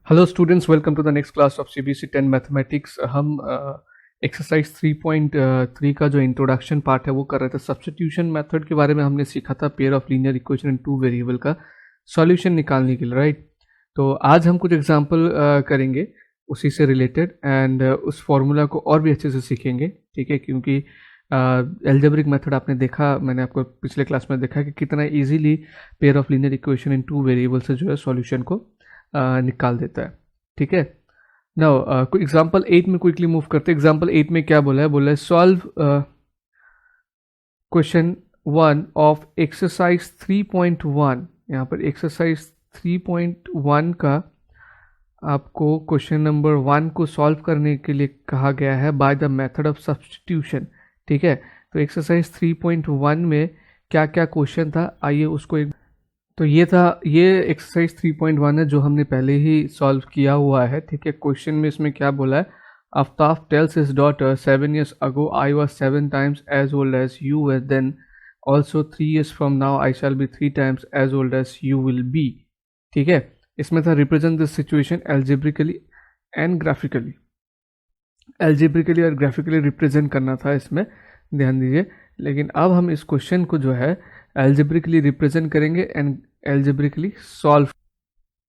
Hello students, welcome to the next class of CBSE 10 mathematics. हम exercise 3.3 का जो introduction part है वो कर रहे थे। सब्स्टिट्यूशन मेथड के बारे में हमने सीखा था, pair of linear equation in two variable का सॉल्यूशन निकालने के लिए, राइट। तो आज हम कुछ एग्जांपल करेंगे उसी से रिलेटेड एंड उस फॉर्मूला को और भी अच्छे से सीखेंगे, ठीक है। क्योंकि एल्जेब्रिक मेथड आपने देखा, मैंने आपको पिछले क्लास में देखा कि कितना easily pair of linear equation in two variable से जो है सॉल्यूशन को निकाल देता है, ठीक है। नाउ कोई एग्जांपल 8 में क्विकली मूव करते हैं। एग्जांपल 8 में क्या बोला है? बोला है सॉल्व क्वेश्चन 1 ऑफ एक्सरसाइज 3.1। यहाँ पर एक्सरसाइज 3.1 का आपको क्वेश्चन नंबर 1 को सॉल्व करने के लिए कहा गया है by the method of substitution, ठीक है। तो एक्सरसाइज 3.1 में क्या क्या क्वेश्चन था, आइए उसको एक तो ये एक्सरसाइज 3.1 है जो हमने पहले ही सॉल्व किया हुआ है, ठीक है। क्वेश्चन में इसमें क्या बोला है? Aftab tales his daughter 7 years ago I was 7 times as old as you were then, also 3 years from now I shall be 3 times as old as you will be, ठीक है। इसमें था represent this situation algebraically and graphically. Algebraically और graphically represent करना था इसमें, ध्यान दीजिए। लेकिन अब हम इस क्वेश्चन को जो है एल्जेब्रिकली रिप्रेजेंट करेंगे एंड एल्जेब्रिकली सॉल्व।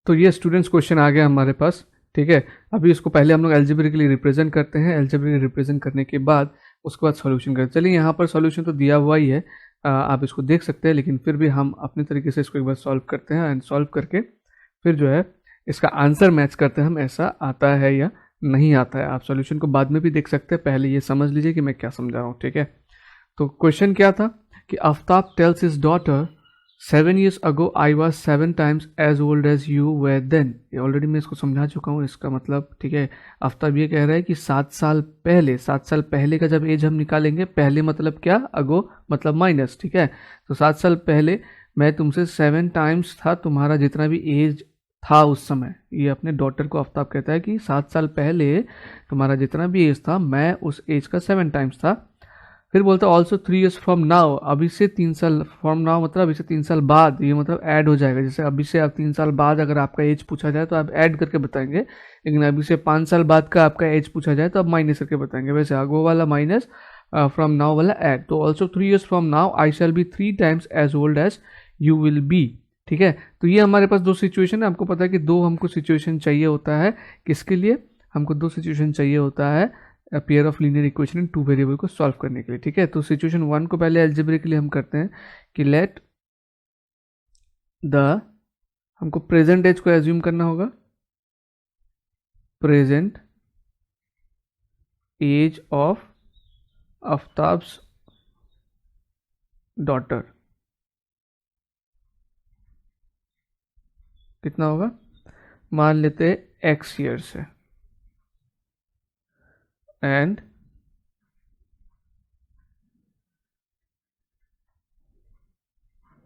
तो ये स्टूडेंट्स क्वेश्चन आ गया हमारे पास, ठीक है। अभी इसको पहले हम लोग एल्जेब्रिकली रिप्रेजेंट करते हैं। एल्जेब्रिकली रिप्रेजेंट करने के बाद उसके बाद सॉल्यूशन करते हैं। चलिए, यहाँ पर सॉल्यूशन तो दिया हुआ ही है, आप इसको देख सकते हैं, लेकिन फिर भी हम अपने तरीके से इसको एक बार सॉल्व करते हैं एंड सॉल्व करके फिर जो है इसका आंसर मैच करते हैं हम, ऐसा आता है या नहीं आता है। आप सॉल्यूशन को बाद में भी देख सकते हैं, पहले ये समझ लीजिए कि मैं क्या समझा रहा हूँ, ठीक है। तो क्वेश्चन क्या था कि Aftab tales his daughter 7 years ago I was 7 times as old as you were then। ये ऑलरेडी मैं इसको समझा चुका हूँ, इसका मतलब, ठीक है। आफ्ताब ये कह रहा है कि 7 साल पहले का जब एज हम निकालेंगे, पहले मतलब क्या, अगो मतलब माइनस, ठीक है। तो 7 साल पहले मैं तुमसे 7 टाइम्स था, तुम्हारा जितना भी एज था उस समय। ये अपने डॉटर को आफ्ताब कहता है कि 7 साल पहले तुम्हारा जितना भी एज था, मैं उस एज का 7 टाइम्स था। फिर बोलता है ऑल्सो 3 years फ्रॉम नाउ, अभी से 3 साल, फ्रॉम नाउ मतलब अभी से 3 साल बाद, ये मतलब ऐड हो जाएगा। जैसे अभी से आप 3 साल बाद अगर आपका एज पूछा जाए तो आप ऐड करके बताएंगे, लेकिन अभी से 5 साल बाद का आपका एज पूछा जाए तो आप माइनस करके बताएंगे। वैसे आगो वाला माइनस, फ्रॉम नाउ वाला ऐड। तो also 3 years from now I shall be 3 times as old as you will be, ठीक है। तो ये हमारे पास दो सिचुएशन है। आपको पता है कि दो हमको सिचुएशन चाहिए होता है, किसके लिए? हमको दो सिचुएशन चाहिए होता है pair of linear equation in two variable को सॉल्व करने के लिए, ठीक है। तो सिचुएशन 1 को पहले एल्जेब्रिकली हम करते हैं कि लेट द, हमको प्रेजेंट एज को एज्यूम करना होगा, present age of Aftab's daughter कितना होगा? मान लेते हैं x ईयर्स है, and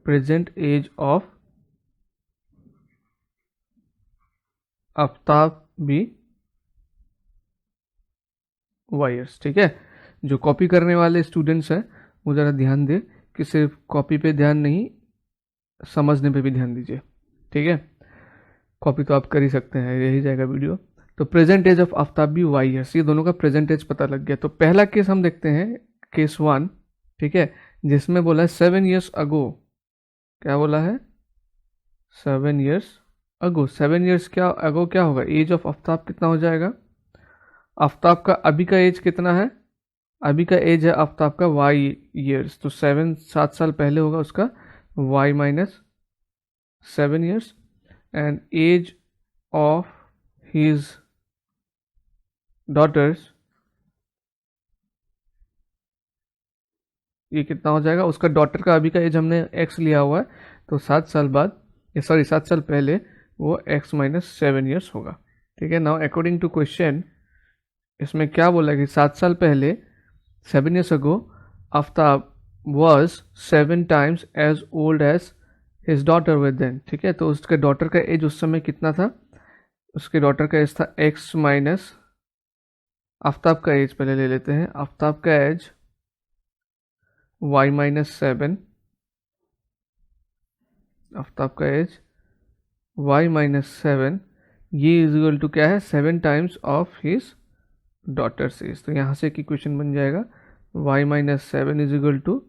present age of Aftab भी y ईयर्स, ठीक है। जो कॉपी करने वाले स्टूडेंट्स हैं वो ज़रा ध्यान दें कि सिर्फ कॉपी पे ध्यान नहीं, समझने पे भी ध्यान दीजिए, ठीक है। कॉपी तो आप कर ही सकते हैं, यही जाएगा वीडियो। तो प्रेजेंट एज ऑफ आफ्ताब भी y है, ये दोनों का प्रेजेंट एज पता लग गया। तो पहला केस हम देखते हैं, केस 1, ठीक है, जिसमें बोला है 7 years अगो। क्या बोला है? 7 years अगो। 7 years क्या अगो क्या होगा? एज ऑफ आफ्ताब कितना हो जाएगा? आफ्ताब का अभी का एज कितना है? अभी का एज है आफ्ताब का y ईयर्स। तो 7 साल पहले होगा उसका y minus 7 years, and age of his daughters, ये कितना हो जाएगा? उसका डॉटर का अभी का एज हमने x लिया हुआ है, तो 7 साल बाद, ये सॉरी 7 साल पहले वो x माइनस 7 ईयर्स होगा, ठीक है। नाउ अकॉर्डिंग टू क्वेश्चन, इसमें क्या बोला कि 7 साल पहले 7 years ago Aftab was 7 times as old as his daughter were then, ठीक है। तो उसके डॉटर का एज उस समय कितना था? उसके डॉटर का एज था x माइनस, आफ्ताब का एज पहले ले लेते हैं, आफ्ताब का एज y माइनस 7, आफ्ताब का एज y माइनस 7 ये इज इक्वल टू क्या है 7 times of his daughter's age. तो यहाँ से एक इक्वेशन बन जाएगा y minus 7 is equal to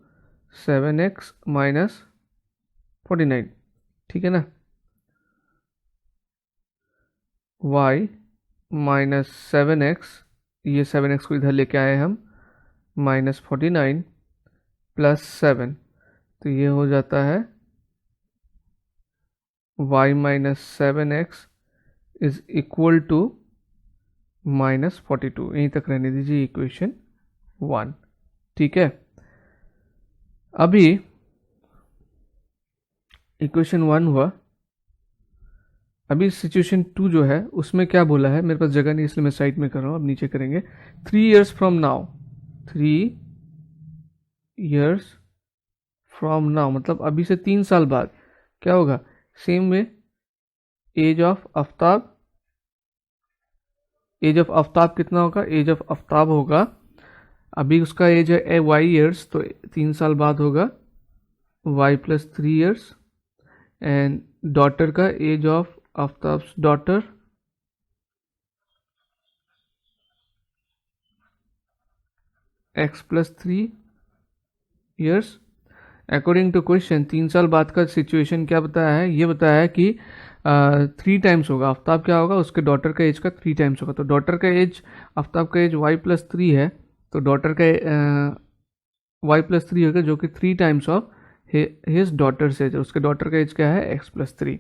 7x minus 49, ठीक है ना। y माइनस 7x, ये 7x को इधर लेके आए हम, माइनस 49 प्लस 7, तो ये हो जाता है y minus 7x is equal to minus 42। यहीं तक रहने दीजिए इक्वेशन 1, ठीक है। अभी इक्वेशन 1 हुआ, अभी सिचुएशन 2 जो है उसमें क्या बोला है, मेरे पास जगह नहीं इसलिए मैं साइड में कर रहा हूँ, अब नीचे करेंगे। 3 years from now, 3 years from now मतलब अभी से 3 साल बाद क्या होगा, सेम में age of Aftab, age of Aftab कितना होगा, एज ऑफ आफ्ताब होगा, अभी उसका एज है y years, तो 3 साल बाद होगा y plus 3 years, and daughter का age of Aftab's daughter x plus 3 years। According to question 3 साल बाद का सिचुएशन क्या बताया है, ये बताया है कि 3 टाइम्स होगा, आफ्ताब क्या होगा, उसके डॉटर का एज का 3 टाइम्स होगा। तो डॉटर का एज, आफ्ताब का एज y प्लस 3 है, तो डॉटर का y प्लस 3 होगा जो कि 3 times of his daughter age, उसके डॉटर का एज क्या है x प्लस 3,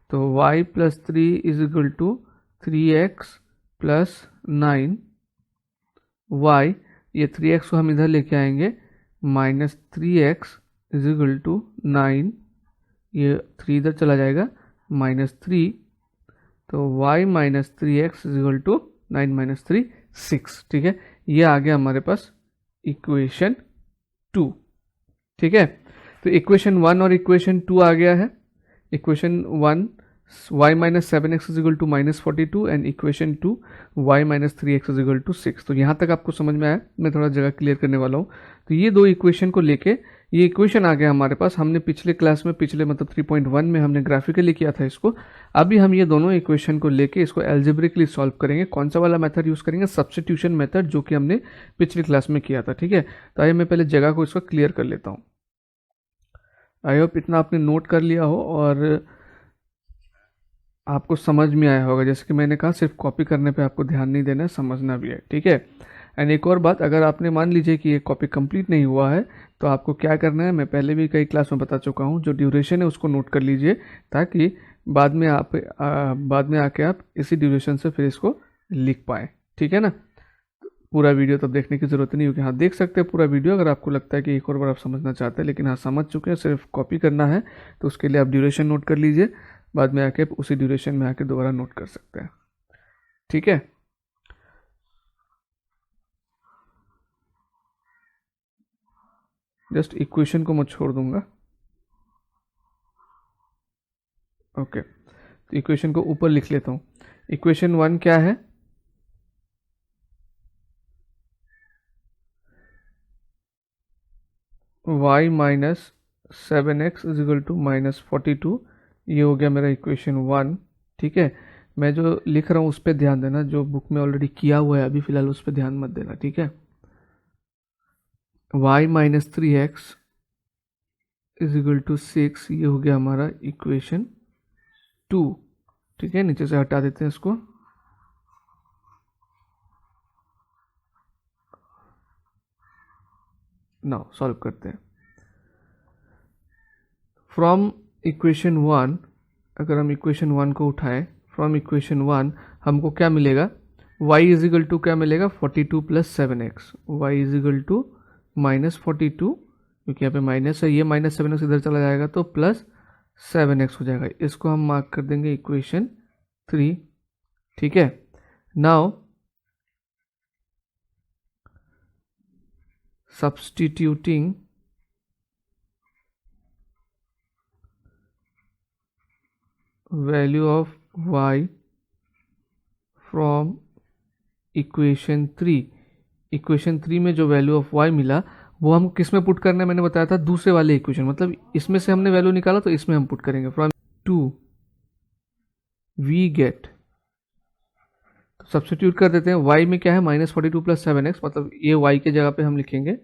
तो y plus 3 is equal to 3x plus 9, y, ये 3x को हम इधर लेके आएंगे, minus 3x is equal to 9, ये 3 इधर चला जाएगा, माइनस 3, तो y minus 3x is equal to 9 minus 3 6, ठीक है। ये आ गया हमारे पास इक्वेशन 2, ठीक है। तो इक्वेशन 1 और इक्वेशन 2 आ गया है। Equation 1 y minus 7x is equal to minus 42 and equation 2 y minus 3x is equal to 6। तो यहाँ तक आपको समझ में आया, मैं थोड़ा जगह क्लियर करने वाला हूँ। तो ये दो इक्वेशन को लेके ये इक्वेशन आ गया हमारे पास, हमने पिछले क्लास में, पिछले मतलब 3.1 में हमने ग्राफिकली किया था इसको। अभी हम ये दोनों इक्वेशन को लेके इसको एल्जेब्रिकली सॉल्व करेंगे। कौन सा वाला मेथड यूज़ करेंगे, सब्स्टिट्यूशन मेथड, जो कि हमने पिछली क्लास में किया था, ठीक है। तो आइए मैं पहले जगह को इसको क्लियर कर लेता हूँ। आई होप इतना आपने नोट कर लिया हो और आपको समझ में आया होगा। जैसे कि मैंने कहा, सिर्फ कॉपी करने पे आपको ध्यान नहीं देना है, समझना भी है, ठीक है। एंड एक और बात, अगर आपने मान लीजिए कि ये कॉपी कंप्लीट नहीं हुआ है तो आपको क्या करना है, मैं पहले भी कई क्लास में बता चुका हूँ, जो ड्यूरेशन है उसको नोट कर लीजिए, ताकि बाद में आके आप इसी ड्यूरेशन से फिर इसको लिख पाए, ठीक है ना। पूरा वीडियो तब देखने की ज़रूरत नहीं होगी, हाँ देख सकते हैं पूरा वीडियो अगर आपको लगता है कि एक और बार आप समझना चाहते हैं, लेकिन हाँ समझ चुके हैं, सिर्फ कॉपी करना है, तो उसके लिए आप ड्यूरेशन नोट कर लीजिए, बाद में आके उसी ड्यूरेशन में आके दोबारा नोट कर सकते हैं, ठीक है। जस्ट इक्वेशन को मैं छोड़ दूंगा, ओके। तो इक्वेशन को ऊपर लिख लेता हूँ। इक्वेशन 1 क्या है, y minus 7x is equal to minus 42, ये हो गया मेरा इक्वेशन 1, ठीक है। मैं जो लिख रहा हूँ उस पर ध्यान देना, जो बुक में ऑलरेडी किया हुआ है अभी फिलहाल उस पर ध्यान मत देना, ठीक है। y minus 3x is equal to 6, ये हो गया हमारा इक्वेशन 2, ठीक है। नीचे से हटा देते हैं इसको, नाउ सॉल्व करते हैं। फ्रॉम इक्वेशन 1, अगर हम इक्वेशन 1 को उठाएं, फ्रॉम इक्वेशन 1 हमको क्या मिलेगा, y इज इक्वल टू क्या मिलेगा, 42 plus 7x, y is equal to minus 42, क्योंकि यहाँ पे माइनस है, ये माइनस 7x इधर चला जाएगा तो प्लस 7x हो जाएगा। इसको हम मार्क कर देंगे इक्वेशन 3, ठीक है। Now substituting value of y from equation 3, equation 3 में जो वैल्यू ऑफ y मिला वो हम किस में पुट करना है, मैंने बताया था दूसरे वाले इक्वेशन, मतलब इसमें से हमने वैल्यू निकाला तो इसमें हम पुट करेंगे। फ्रॉम 2 वी गेट सब्स्टिट्यूट कर देते हैं। y में क्या है, -42 + 7x, मतलब ये y के जगह पे हम लिखेंगे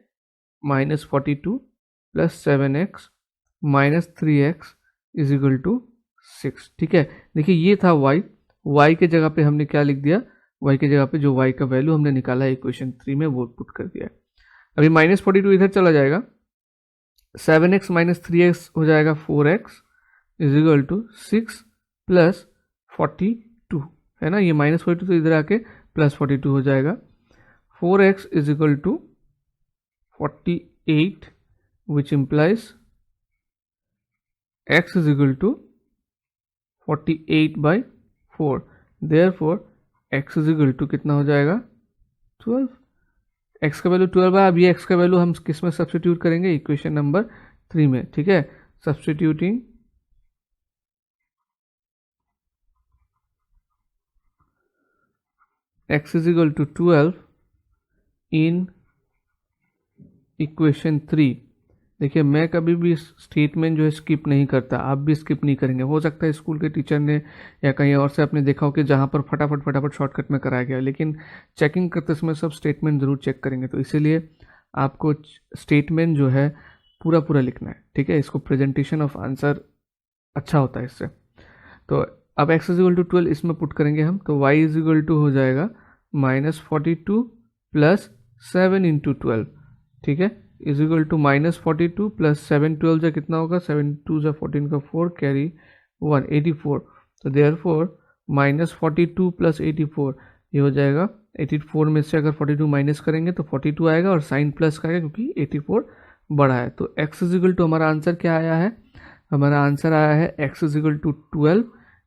-42 + 7x -3x = 6। ठीक है, देखिए ये था y के जगह पे हमने क्या लिख दिया, y के जगह पे जो y का वैल्यू हमने निकाला है इक्वेशन 3 में वो पुट कर दिया है। अभी -42 इधर चला जाएगा, 7x - 3x हो जाएगा 4x = 6 + 42, है ना। ये -42 तो इधर आके +42 हो जाएगा। 4x = 48 which implies x = 48/4, therefore x = कितना हो जाएगा 12। x का वैल्यू 12 है। अब ये x का वैल्यू हम किस में सब्स्टिट्यूट करेंगे, इक्वेशन नंबर 3 में। ठीक है, सब्स्टिट्यूटिंग x = 12 इन इक्वेशन 3। देखिए मैं कभी भी स्टेटमेंट जो है स्किप नहीं करता, आप भी स्किप नहीं करेंगे। हो सकता है स्कूल के टीचर ने या कहीं और से आपने देखा हो कि जहाँ पर फटाफट शॉर्टकट में कराया गया, लेकिन चेकिंग करते समय सब स्टेटमेंट ज़रूर चेक करेंगे। तो इसीलिए आपको स्टेटमेंट जो है पूरा लिखना है। ठीक है, इसको प्रेजेंटेशन ऑफ आंसर अच्छा होता है इससे। तो अब x = 12 इसमें पुट करेंगे हम, तो y = हो जाएगा -42 + 7 × 12। ठीक है, = -42 + 7, 12 जा कितना होगा, 7 2 जा 14 का 4 कैरी 1 84। तो देयरफॉर -42 + 84 ये हो जाएगा 84 में से अगर 42 माइनस करेंगे तो 42 आएगा और साइन प्लस का आएगा क्योंकि 84 बड़ा है। तो x = हमारा आंसर क्या आया है, हमारा आंसर आया है x = 12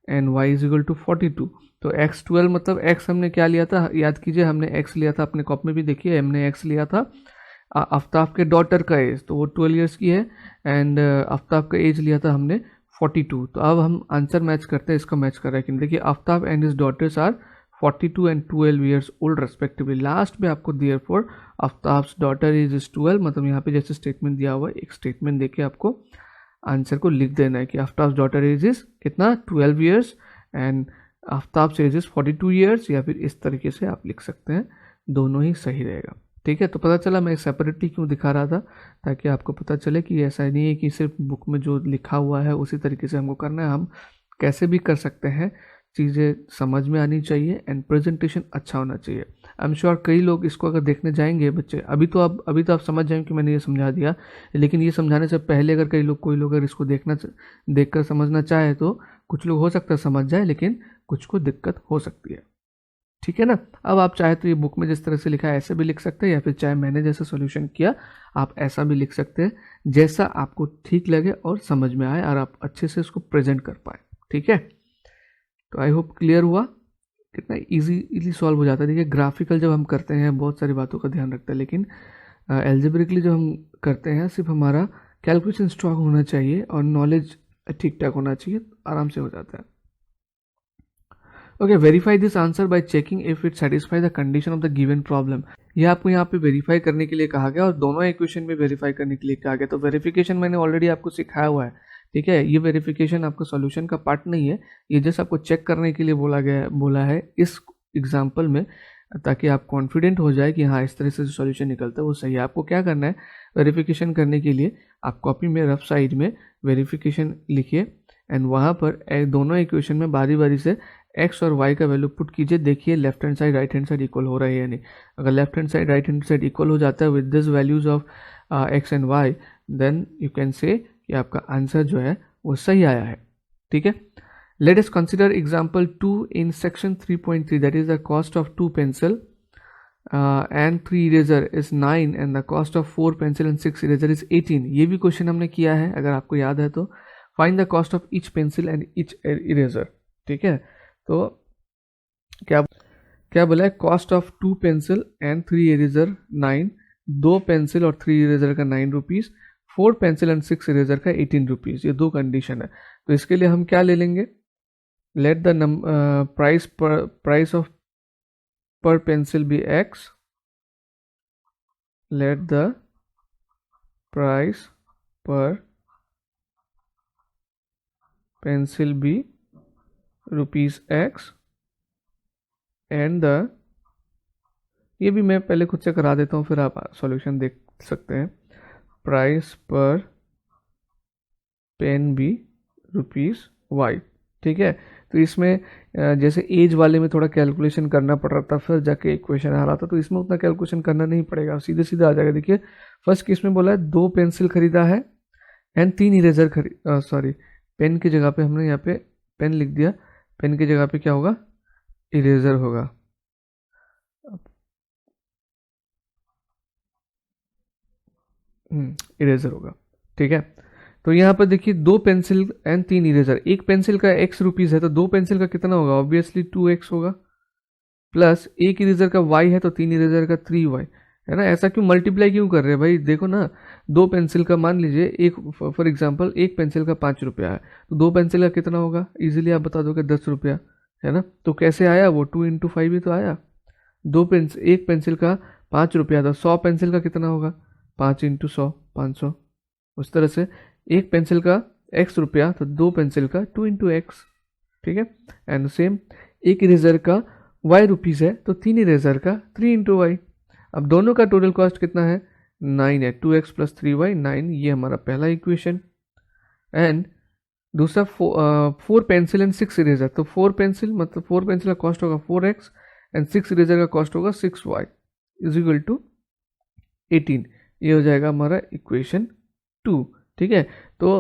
एंड y = 42। तो x 12 मतलब x हमने क्या लिया था, याद कीजिए हमने x लिया था, अपने कॉपी में भी देखिए हमने x लिया था आफ्ताब के डॉटर का एज, तो वो 12 इयर्स की है एंड आफ्ताब का एज लिया था हमने 42। तो अब हम आंसर मैच करते हैं, इसका मैच कर रहा है कि देखिए Aftab and his daughters are 42 and 12 years old respectively. Last में आपको देयरफॉर आफ्ताब्स डॉटर इज 12, मतलब यहाँ पे जैसे स्टेटमेंट दिया हुआ है एक स्टेटमेंट देके आपको आंसर को लिख देना है कि आफ्ताब्स डॉटर एज इज कितना 12 years and Aftab's age is 42 years, या फिर इस तरीके से आप लिख सकते हैं, दोनों ही सही रहेगा। ठीक है, तो पता चला मैं सेपरेटली क्यों दिखा रहा था, ताकि आपको पता चले कि ऐसा नहीं है कि सिर्फ बुक में जो लिखा हुआ है उसी तरीके से हमको करना है, हम कैसे भी कर सकते हैं, चीज़ें समझ में आनी चाहिए एंड प्रेजेंटेशन अच्छा होना चाहिए। आई एम श्योर कई लोग इसको अगर देखने जाएंगे बच्चे, अभी तो आप समझ जाएंगे कि मैंने ये समझा दिया, लेकिन ये समझाने से पहले अगर कोई लोग अगर इसको देखकर समझना चाहे तो कुछ लोग हो सकता है समझ जाए, लेकिन कुछ को दिक्कत हो सकती है। ठीक है ना। अब आप चाहे तो ये बुक में जिस तरह से लिखा है ऐसे भी लिख सकते हैं, या फिर चाहे मैंने जैसा सॉल्यूशन किया आप ऐसा भी लिख सकते हैं, जैसा आपको ठीक लगे और समझ में आए और आप अच्छे से इसको प्रेजेंट कर पाए। ठीक है, तो आई होप क्लियर हुआ, कितना इजीली सॉल्व हो जाता है। देखिए ग्राफिकल जब हम करते हैं बहुत सारी बातों का ध्यान रखता है, लेकिन एल्जेब्रिकली जब हम करते हैं सिर्फ हमारा कैलकुलेशन स्ट्रॉन्ग होना चाहिए और नॉलेज ठीक ठाक होना चाहिए, आराम से हो जाता है। Okay, verify this answer by checking if it satisfy the condition of the given problem. ये आपको यहाँ पे वेरीफाई करने के लिए कहा गया और दोनों इक्वेशन में वेरीफाई करने के लिए कहा गया। तो वेरिफिकेशन मैंने ऑलरेडी आपको सिखाया हुआ है। ठीक है, ये वेरिफिकेशन आपका सॉल्यूशन का पार्ट नहीं है, ये जस्ट आपको चेक करने के लिए बोला है इस एग्जाम्पल में, ताकि आप कॉन्फिडेंट हो जाए कि हाँ इस तरह से जो सॉल्यूशन निकलता है वो सही है। आपको क्या करना है, वेरिफिकेशन करने के लिए आप कॉपी में रफ साइड में वेरिफिकेशन लिखिए एंड वहाँ पर दोनों इक्वेशन में बारी बारी से x और y का वैल्यू पुट कीजिए। देखिए left hand side right hand side equal हो रहा है या नहीं। अगर left hand side right hand side equal हो जाता है with this values of x and y, then you can say कि आपका आंसर जो है वो सही आया है। ठीक है, let us consider example 2 in section 3.3, that is the cost of 2 pencil and 3 eraser is 9 and the cost of 4 pencil and 6 eraser is 18। ये भी क्वेश्चन हमने किया है, अगर आपको याद है तो। Find the cost of each pencil and each eraser. ठीक है, तो क्या बोला है, cost of 2 pencil and 3 eraser 9, 2 pencil और 3 इरेजर का 9 रुपीज़, 4 पेंसिल एंड 6 इरेजर का 18 रुपीज़। ये दो कंडीशन है। तो इसके लिए हम क्या ले लेंगे, let the price of per pencil be x, let the price per pencil be rupees x and the, ये भी मैं पहले खुद से करा देता हूँ फिर आप सॉल्यूशन देख सकते हैं। प्राइस पर पेन बी ₹y, ठीक है। तो इसमें जैसे एज वाले में थोड़ा कैलकुलेशन करना पड़ रहा था, फिर जाके इक्वेशन आ रहा था, तो इसमें उतना कैलकुलेशन करना नहीं पड़ेगा, सीधे सीधे आ जाएगा। देखिए फर्स्ट केस में बोला है 2 पेंसिल खरीदा है एंड 3 इरेजर सॉरी, पेन की जगह पे हमने यहाँ पे पेन लिख दिया, पेन की जगह पे क्या होगा, इरेजर होगा। इरेजर होगा, ठीक है। तो यहाँ पर देखिए 2 पेंसिल एंड 3 इरेजर, एक पेंसिल का x रुपीज़ है तो 2 पेंसिल का कितना होगा, ऑब्वियसली 2x होगा, प्लस एक इरेजर का y है तो 3 इरेजर का 3y, है ना। ऐसा क्यों मल्टीप्लाई क्यों कर रहे हैं भाई, देखो ना, 2 पेंसिल का मान लीजिए, एक फॉर एग्जांपल एक पेंसिल का 5 रुपया है, तो 2 पेंसिल का कितना होगा, इजीली आप बता दोगे 10 रुपया, है ना। तो कैसे आया वो, 2 × 5 ही तो आया। एक पेंसिल का 5 रुपया था, 100 पेंसिल का कितना होगा, 5 × 100 500। उस तरह से एक पेंसिल का x रुपया तो 2 पेंसिल का 2 × x, ठीक है। एंड सेम एक इरेजर का y रुपीज़ है तो 3 इरेजर का 3 × y। अब दोनों का टोटल कॉस्ट कितना है, 9 है, 2x + 3y 9, ये हमारा पहला इक्वेशन। एंड दूसरा 4 पेंसिल एंड 6 इरेजर, तो 4 पेंसिल मतलब 4 पेंसिल का कॉस्ट होगा 4x एंड 6 इरेजर का कॉस्ट होगा 6y = 18। ये हो जाएगा हमारा इक्वेशन 2, ठीक है। तो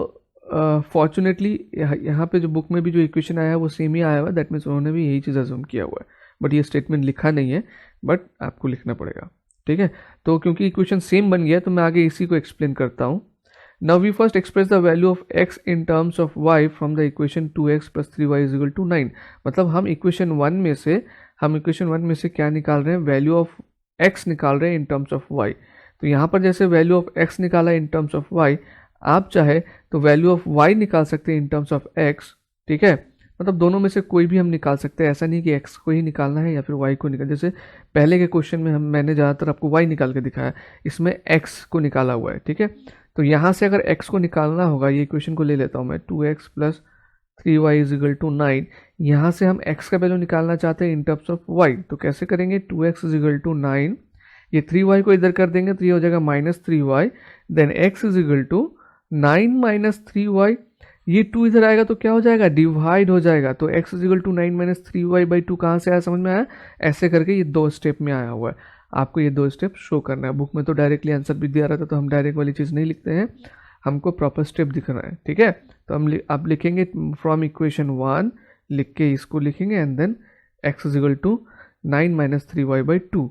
फॉर्चुनेटली यहाँ पे जो बुक में भी जो इक्वेशन आया है वो सेम ही आया हुआ है, दैट मीन्स उन्होंने भी यही चीज़ अज्यूम किया हुआ है, बट ये स्टेटमेंट लिखा नहीं है, बट आपको लिखना पड़ेगा, ठीक है। तो क्योंकि इक्वेशन सेम बन गया तो मैं आगे इसी को एक्सप्लेन करता हूँ। Now we first express the value of x in terms of y from the equation 2x + 3y = 9। मतलब हम इक्वेशन 1 में से क्या निकाल रहे हैं, वैल्यू ऑफ x निकाल रहे हैं इन टर्म्स ऑफ y। तो यहाँ पर जैसे वैल्यू ऑफ x निकाला इन टर्म्स ऑफ y, आप चाहे तो वैल्यू ऑफ y निकाल सकते हैं इन टर्म्स ऑफ x, ठीक है। मतलब दोनों में से कोई भी हम निकाल सकते हैं, ऐसा नहीं कि x को ही निकालना है या फिर y को निकाल, जैसे पहले के क्वेश्चन में मैंने ज़्यादातर आपको y निकाल के दिखाया, इसमें x को निकाला हुआ है, ठीक है। तो यहाँ से अगर x को निकालना होगा, ये इक्वेशन को ले लेता हूँ मैं, 2x + 3y = 9। यहाँ से हम x का वैल्यू निकालना चाहते हैं इन टर्म्स ऑफ y, तो कैसे करेंगे, 2x = 9, ये 3y को इधर कर देंगे तो ये हो जाएगा -3y, देन x = 9 - 3y, ये 2 इधर आएगा तो क्या हो जाएगा, डिवाइड हो जाएगा। तो x = 9 - 3y/2 कहाँ से आया, समझ में आया, ऐसे करके ये 2 स्टेप में आया हुआ है। आपको ये 2 स्टेप शो करना है, बुक में तो डायरेक्टली आंसर भी दिया रहता, तो हम डायरेक्ट वाली चीज़ नहीं लिखते हैं, हमको प्रॉपर स्टेप दिखना है, ठीक है। तो आप लिखेंगे फ्रॉम इक्वेशन 1, लिख के इसको लिखेंगे एंड देन x = 9 - 3y/2।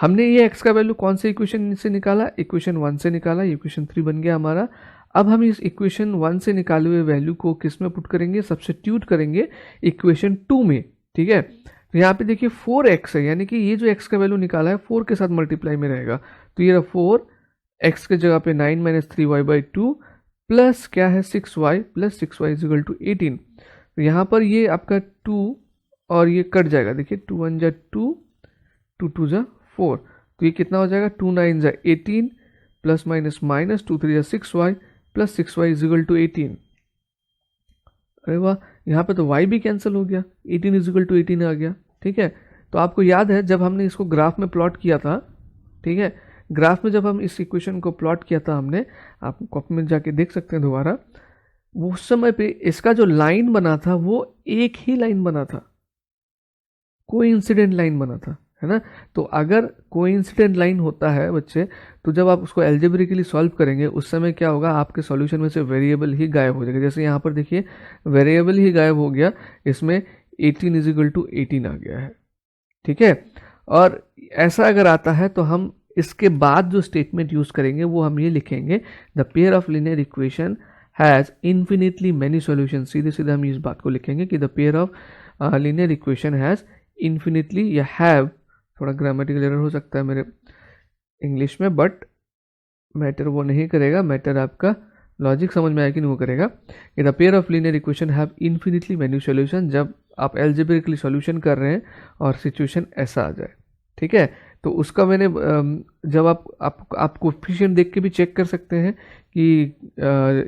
हमने ये x का वैल्यू कौन से इक्वेशन से निकाला, इक्वेशन 1 से निकाला, इक्वेशन 3 बन गया हमारा। अब हम इस इक्वेशन 1 से निकाले हुए वैल्यू को किस में पुट करेंगे, सब्स्टिट्यूट करेंगे इक्वेशन 2 में, ठीक है। तो यहाँ पे देखिए 4x है, यानी कि ये जो x का वैल्यू निकाला है 4 के साथ मल्टीप्लाई में रहेगा, तो ये 4x के जगह पे 9 - 3y/2 प्लस क्या है 6y + 6y = 18। तो यहाँ पर ये आपका 2 और ये कट जाएगा, देखिए 2 × 1 = 2, 2 × 2 = 4, तो ये कितना हो जाएगा, 2 × 9 = 18 plus minus minus 2 × 3 = 6y + 6y = 18। अरे वाह, यहाँ पे तो y भी कैंसिल हो गया, 18 = 18 आ गया, ठीक है। तो आपको याद है जब हमने इसको ग्राफ में प्लॉट किया था, ठीक है, ग्राफ में जब हम इस इक्वेशन को प्लॉट किया था हमने, आप कॉपी में जाके देख सकते हैं दोबारा, वो उस समय पे इसका जो लाइन बना था वो एक ही लाइन बना था, कोइंसिडेंट लाइन बना था, है ना। तो अगर कोइंसिडेंट लाइन होता है बच्चे, तो जब आप उसको एल्जेब्रिकली सॉल्व करेंगे उस समय क्या होगा, आपके सॉल्यूशन में से वेरिएबल ही गायब हो जाएगा। जैसे यहाँ पर देखिए वेरिएबल ही गायब हो गया, इसमें 18 = 18 आ गया है, ठीक है। और ऐसा अगर आता है तो हम इसके बाद जो स्टेटमेंट यूज करेंगे वो हम ये लिखेंगे, the pair of linear equation has infinitely many solution. सीधे सीधे हम इस बात को लिखेंगे कि the pair of linear equation has infinitely, या हैव, थोड़ा ग्रामेटिकल एरर हो सकता है मेरे इंग्लिश में, बट मैटर वो नहीं करेगा, मैटर आपका लॉजिक समझ में आया कि नहीं वो करेगा। कि the pair of linear equation have infinitely many solution, जब आप एल्जेब्रिकली सॉल्यूशन कर रहे हैं और सिचुएशन ऐसा आ जाए, ठीक है। तो उसका मैंने जब आप कोफिशिएंट देख के भी चेक कर सकते हैं कि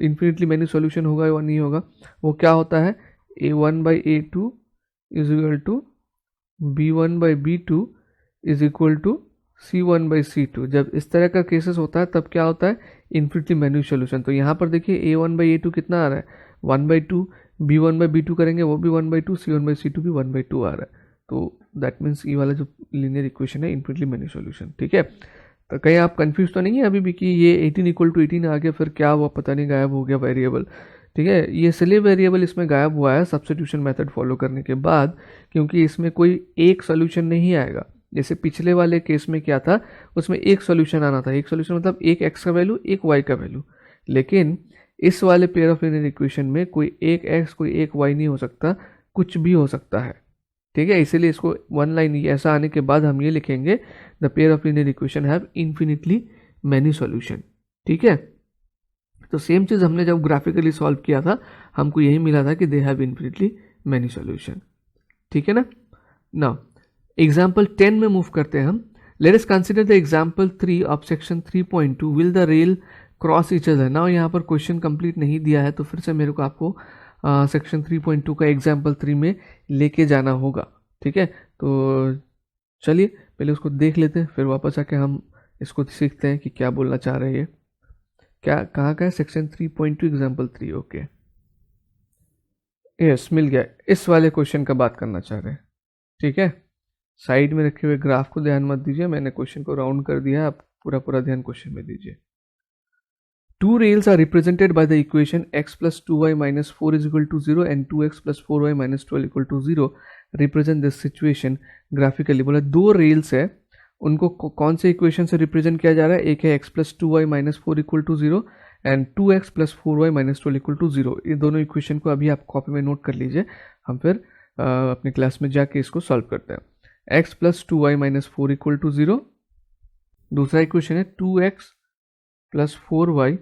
इन्फिनिटली मैनी सॉल्यूशन होगा या नहीं होगा। वो क्या होता है, a1/a2 = B1/B2 is equal to C1/C2। जब इस तरह का केसेस होता है तब क्या होता है, इन्फिनिटली मैन्युअल सोल्यूशन। तो यहाँ पर देखिए A1/A2 कितना आ रहा है, 1/2, B1/B2 करेंगे वो भी 1/2, C1/C2 भी 1/2 आ रहा है। तो दैट मीन्स ये वाला जो लीनियर इक्वेशन है इन्फिनिटली मैन्युअल सोल्यूशन। ठीक है, तो कहीं आप कंफ्यूज तो नहीं है अभी भी कि ये 18 = 18 आ गया, फिर क्या हुआ पता नहीं, गायब हो गया वेरिएबल। ठीक है, ये इसलिए वेरिएबल इसमें गायब हुआ है सब्स्टिट्यूशन मेथड फॉलो करने के बाद, क्योंकि इसमें कोई एक सोल्यूशन नहीं आएगा। जैसे पिछले वाले केस में क्या था, उसमें एक सोल्यूशन आना था। एक सोल्यूशन मतलब एक एक्स का वैल्यू, एक वाई का वैल्यू। लेकिन इस वाले पेयर ऑफ लीनियर इक्वेशन में कोई एक एक्स कोई एक वाई नहीं हो सकता, कुछ भी हो सकता है। ठीक है, इसीलिए इसको वन लाइन ऐसा आने के बाद हम ये लिखेंगे the pair of linear equation have infinitely many solution. ठीक है, तो सेम चीज़ हमने जब ग्राफिकली सॉल्व किया था हमको यही मिला था कि they have infinitely many solution. ठीक है ना। नाउ एग्जाम्पल 10 में मूव करते हैं हम। Let us consider the example 3 of section 3.2 will the rail cross each other. Now यहाँ पर क्वेश्चन कंप्लीट नहीं दिया है, तो फिर से मेरे को आपको सेक्शन 3.2 का एग्जाम्पल 3 में लेके जाना होगा। ठीक है, तो चलिए पहले उसको देख लेते हैं, फिर वापस आके हम इसको सीखते हैं कि क्या बोलना चाह रहे हैं। क्या कहाँ का है, सेक्शन 3.2 एग्जाम्पल 3। ओके यस, मिल गया। इस वाले क्वेश्चन का बात करना चाह रहे हैं। ठीक है, साइड में रखे हुए ग्राफ को ध्यान मत दीजिए, मैंने क्वेश्चन को राउंड कर दिया, आप पूरा ध्यान क्वेश्चन में दीजिए। Two rails are represented by the equation x plus 2y minus 4 is equal to 0 and 2x plus 4y minus 12 equal to 0 represent this situation graphically। बोला दो रेल्स है, उनको कौन से इक्वेशन से रिप्रेजेंट किया जा रहा है, एक है x plus 2y minus 4 equal to 0 and 2x plus 4y minus 12 equal to 0। ये दोनों इक्वेशन को अभी आप कॉपी में नोट कर लीजिए, हम फिर अपनी क्लास में जाके इसको सॉल्व करते हैं। x plus 2y minus 4 equal to 0, दूसरा इक्वेशन है 2x plus 4y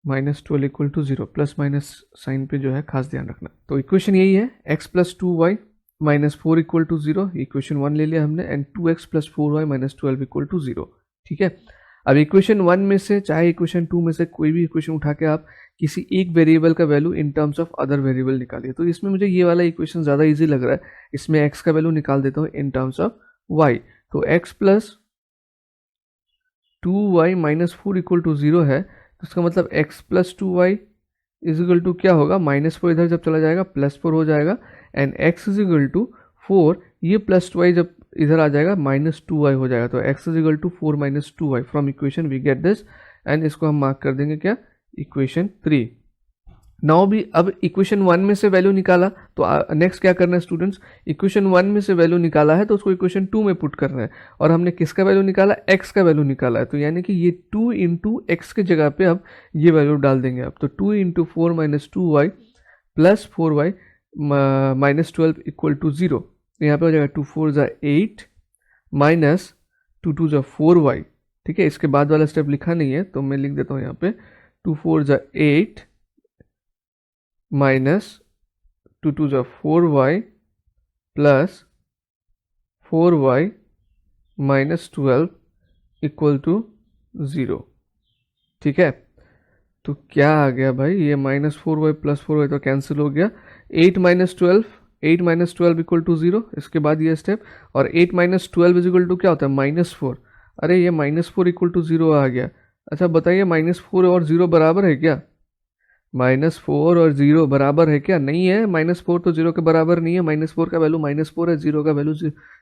minus 12 equal to 0। Plus minus sign पे जो है खास ध्यान रखना। तो इक्वेशन यही है, x plus 2y minus 4 equal to 0, equation 1 ले लिया हमने, and 2x plus 4y minus 12 equal to 0। ठीक है, अब इक्वेशन 1 में से चाहे इक्वेशन 2 में से कोई भी इक्वेशन उठा के आप किसी एक वेरिएबल का value in terms of other variable निकालिए। तो इसमें मुझे ये वाला इक्वेशन ज़्यादा ईजी लग रहा है, इसमें x का वैल्यू निकाल देता हूँ इन टर्म्स ऑफ y। तो x plus 2y minus 4 equal to 0 है, तो इसका मतलब x plus 2y is equal to क्या होगा, -4 इधर जब चला जाएगा +4 हो जाएगा, and x is equal to 4, ये +2y जब इधर आ जाएगा -2y हो जाएगा। तो x is equal to 4 - 2y। From equation we get this, and इसको हम मार्क कर देंगे क्या, इक्वेशन 3। नाउ भी अब इक्वेशन 1 में से वैल्यू निकाला, तो नेक्स्ट क्या करना है स्टूडेंट्स, इक्वेशन 1 में से वैल्यू निकाला है तो उसको इक्वेशन 2 में पुट करना है, और हमने किसका वैल्यू निकाला, x का वैल्यू निकाला है। तो यानी कि ये 2 इंटू एक्स के जगह पे अब ये वैल्यू डाल देंगे। अब तो 2 into 4 - 2y plus 4y minus 12 equal to 0। यहाँ पे हो जाएगा 2 4 = 8 माइनस 2 2 = 4y। ठीक है, इसके बाद वाला स्टेप लिखा नहीं है तो मैं लिख देता हूँ यहाँ पे 2 4 = 8 minus 2 2 = 4y plus 4y minus 12 equal to 0। ठीक है, तो क्या आ गया भाई, ये -4y प्लस 4y तो कैंसिल हो गया, 8 - 12 इक्वल टू 0। इसके बाद ये स्टेप, और 8 - 12 इज इक्वल टू क्या होता है, -4। अरे ये -4 इक्वल टू 0 आ गया। अच्छा बताइए, -4 और 0 बराबर है क्या, -4 और 0 बराबर है क्या, नहीं है। -4 तो 0 के बराबर नहीं है, -4 का वैल्यू -4 है, 0 का वैल्यू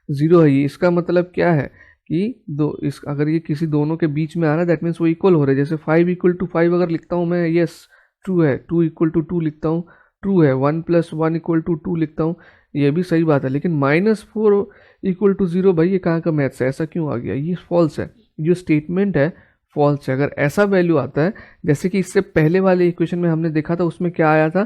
0 है। ये इसका मतलब क्या है कि अगर ये किसी दोनों के बीच में आ रहा है दैट मीन्स वो इक्वल हो रहा है। जैसे 5 = 5 अगर लिखता हूँ मैं, यस ट्रू है, 2 = 2 लिखता हूँ, ट्रू है, 1 + 1 = 2 लिखता हूँ, ये भी सही बात है। लेकिन -4 = 0 भाई, ये कहाँ का मैथ्स है, ऐसा क्यों आ गया, ये फॉल्स है, जो स्टेटमेंट है फॉल्स है। अगर ऐसा वैल्यू आता है, जैसे कि इससे पहले वाले इक्वेशन में हमने देखा था, उसमें क्या आया था,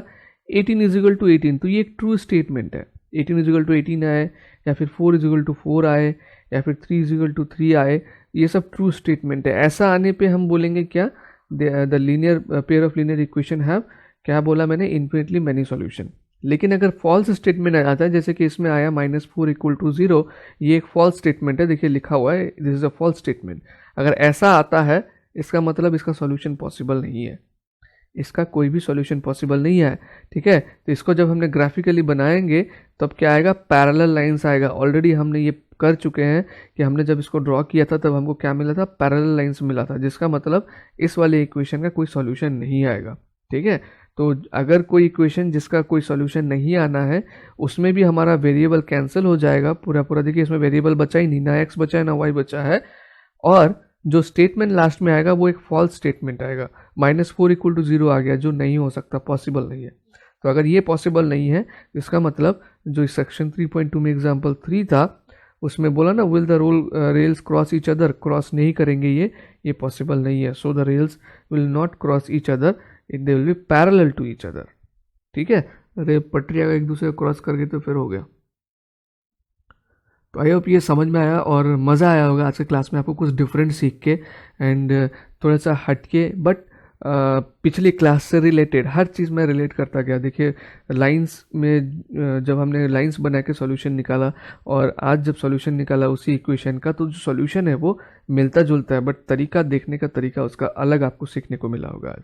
18 = 18, तो ये एक ट्रू स्टेटमेंट है। 18 = 18 आए, या फिर 4 = 4 आए, या फिर 3 = 3 आए, ये सब ट्रू स्टेटमेंट है। ऐसा आने पे हम बोलेंगे क्या, the linear pair of linear equation have, क्या बोला मैंने, इन्फिनिटली मैनी सॉल्यूशन। लेकिन अगर फॉल्स स्टेटमेंट आ जाता है, जैसे कि इसमें आया -4 = 0, ये एक फॉल्स स्टेटमेंट है, देखिए लिखा हुआ है this is a false statement. अगर ऐसा आता है इसका मतलब इसका सॉल्यूशन पॉसिबल नहीं है। इसका कोई भी सॉल्यूशन पॉसिबल नहीं है। ठीक है, तो इसको जब हमने ग्राफिकली बनाएंगे तब क्या आएगा, पैरेलल लाइंस आएगा। ऑलरेडी हमने ये कर चुके हैं कि हमने जब इसको ड्रॉ किया था तब हमको क्या मिला था, पैरेलल लाइंस मिला था, जिसका मतलब इस वाले इक्वेशन का कोई सॉल्यूशन नहीं आएगा। ठीक है, तो अगर कोई इक्वेशन जिसका कोई सॉल्यूशन नहीं आना है उसमें भी हमारा वेरिएबल कैंसिल हो जाएगा पूरा पूरा। देखिए इसमें वेरिएबल बचा ही नहीं, ना एक्स बचा है ना वाई बचा है, और जो स्टेटमेंट लास्ट में आएगा वो एक फॉल्स स्टेटमेंट आएगा। -4 = 0 आ गया, जो नहीं हो सकता, पॉसिबल नहीं है। तो अगर ये पॉसिबल नहीं है इसका मतलब जो इस सेक्शन 3.2 में एग्जाम्पल 3 था उसमें बोला ना, will the rails cross each other, cross नहीं करेंगे, ये पॉसिबल नहीं है। So the rails will not cross each other, they will be parallel to each other. ठीक है, अरे पटरी अगर एक दूसरे को क्रॉस कर गई तो फिर हो गया। तो आई होप ये समझ में आया और मज़ा आया होगा आज के क्लास में आपको कुछ डिफरेंट सीख के, एंड थोड़ा सा हट के, बट पिछली क्लास से रिलेटेड हर चीज़ में रिलेट करता गया। देखिए लाइंस में जब हमने लाइंस बना के सॉल्यूशन निकाला और आज जब सॉल्यूशन निकाला उसी इक्वेशन का, तो जो सॉल्यूशन है वो मिलता जुलता है, बट तरीका देखने का तरीका उसका अलग आपको सीखने को मिला होगा आज।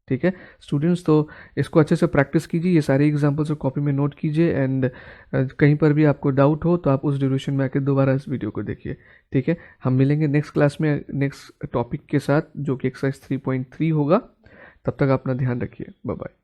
ठीक है स्टूडेंट्स, तो इसको अच्छे से प्रैक्टिस कीजिए, ये सारे एग्जाम्पल्स को कॉपी में नोट कीजिए, एंड कहीं पर भी आपको डाउट हो तो आप उस ड्यूरेशन में आके दोबारा इस वीडियो को देखिए। ठीक है, हम मिलेंगे नेक्स्ट क्लास में नेक्स्ट टॉपिक के साथ जो कि एक्सरसाइज 3.3 होगा। तब तक अपना ध्यान रखिए, बाय बाय।